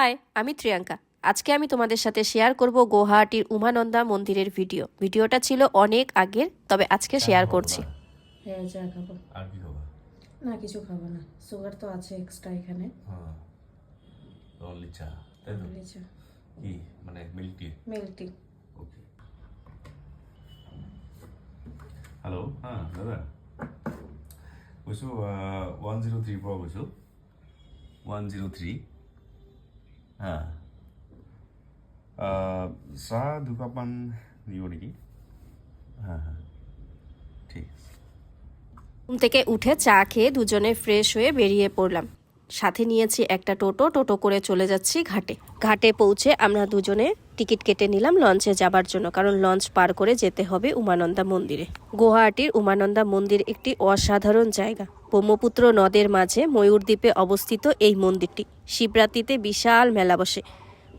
High, আমি ত্রিয়াঙ্কা। আজকে আমি তোমাদের সাথে শেয়ার করব গুয়াহাটির উমানন্দা মন্দিরের ভিডিওটা ছিল অনেক আগের, তবে আজকে শেয়ার করছি। হ্যাঁ, চা খাবো। আর কি খাবা? না, কিছু খাবো না, সুগার তো আছে এক্সট্রা এখানে। হ্যাঁ, অনলি চা, তাই তো? চা, কি মানে milk tea? Milk tea. Okay. Hello', হ্যাঁ দাদা কৈছোঁ 103 পৰা কৈছোঁ, 103। হ্যাঁ, চাহ দুকাপমান দিব নেকি? হ্যাঁ হ্যাঁ, ঠিক আছে। ঘুম থেকে উঠে চা খেয়ে দুজনে ফ্রেশ হয়ে বেরিয়ে পড়লাম। সাথে নিয়েছি একটা টোটো করে চলে যাচ্ছি ঘাটে পৌঁছে আমরা দুজনে টিকিট কেটে নিলাম লঞ্চে যাবার জন্য, কারণ লঞ্চ পার করে যেতে হবে উমানন্দা মন্দিরে। গুয়াহাটির উমানন্দা মন্দির একটি অসাধারণ জায়গা। ব্রহ্মপুত্র নদের মাঝে ময়ূর দ্বীপে অবস্থিত এই মন্দিরটি। শিবরাত্রিতে বিশাল মেলা বসে।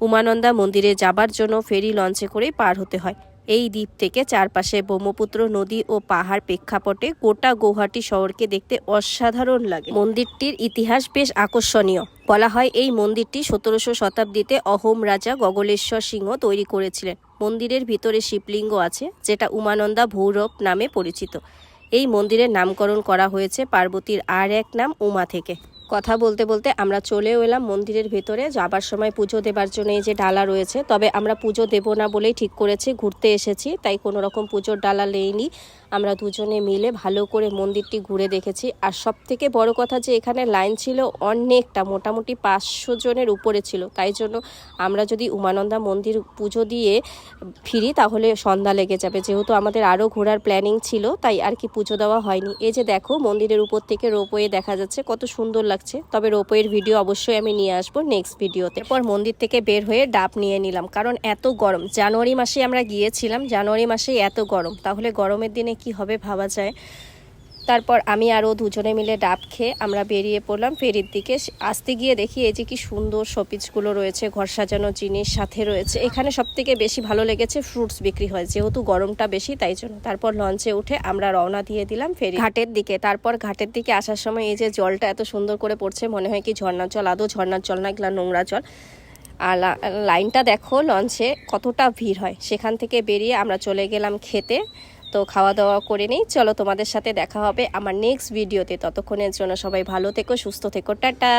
উমানন্দা মন্দিরে যাবার জন্য ফেরি লঞ্চে করেই পার হতে হয়। এই দ্বীপ থেকে চারপাশে ব্রহ্মপুত্র নদী ও পাহাড় প্রেক্ষাপটে গোটা গুয়াহাটি শহরকে দেখতে অসাধারণ লাগে। মন্দিরটির ইতিহাস বেশ আকর্ষণীয়। বলা হয় এই মন্দিরটি 17শো শতাব্দীতে অহোম রাজা গগলেশ্বর সিংহ তৈরি করেছিলেন। মন্দিরের ভিতরে শিবলিঙ্গ আছে, যেটা উমানন্দা ভৈরব নামে পরিচিত। এই মন্দিরের নামকরণ করা হয়েছে পার্বতীর আর এক নাম উমা থেকে। কথা বলতে বলতে আমরা চলেও এলাম মন্দিরের ভেতরে। যাবার সময় পুজো দেবার জন্য এই যে ডালা রয়েছে, তবে আমরা পুজো দেব না বলেই ঠিক করেছি, ঘুরতে এসেছি তাই কোনো রকম পুজোর ডালা নেইনি। আমরা দুজনে মিলে ভালো করে মন্দিরটি ঘুরে দেখেছি। আর সব থেকে বড় কথা যে এখানে লাইন ছিল অনেকটা, মোটামুটি 500 জনের উপরে ছিল। তাই জন্য আমরা যদি উমানন্দা মন্দির পুজো দিয়ে ফিরি তাহলে সন্ধ্যা লেগে যাবে, যেহেতু আমাদের আরও ঘোরার প্ল্যানিং ছিল, তাই আর কি পুজো দেওয়া হয়নি। এই যে দেখো মন্দিরের উপর থেকে রোপওয়ে দেখা যাচ্ছে, কত সুন্দর লাগছে। তবে রোপওয়ের ভিডিও অবশ্যই আমি নিয়ে আসবো নেক্সট ভিডিওতে। এরপর মন্দির থেকে বের হয়ে ডাব নিয়ে নিলাম, কারণ এত গরম। জানুয়ারি মাসে আমরা গিয়েছিলাম, জানুয়ারি মাসে এত গরম, তাহলে গরমের দিনে কি হবে ভাবা যায়। তারপর আমি আরও দুজনে মিলে ডাব খেয়ে আমরা বেরিয়ে পড়লাম ফেরির দিকে। আসতে গিয়ে দেখি এই যে কি সুন্দর শোপিসগুলো রয়েছে, ঘর সাজানো জিনিস সাথে রয়েছে। এখানে সবথেকে বেশি ভালো লেগেছে ফ্রুটস বিক্রি হয়, যেহেতু গরমটা বেশি তাই জন্য। তারপর লঞ্চে উঠে আমরা রওনা দিয়ে দিলাম ফেরি ঘাটের দিকে। তারপর ঘাটের দিকে আসার সময় এই যে জলটা এত সুন্দর করে পড়ছে, মনে হয় কি ঝর্ণার জল। আদৌ ঝর্ণার জল না, এগুলা নোংরা জল। আর লাইনটা দেখো লঞ্চে কতটা ভিড় হয়। সেখান থেকে বেরিয়ে আমরা চলে গেলাম খেতে। তো খাওয়া দাওয়া করে নেই, চলো তোমাদের সাথে দেখা হবে আমার নেক্সট ভিডিওতে। ততক্ষণের জন্য সবাই ভালো থেকো, সুস্থ থেকো, টাটা।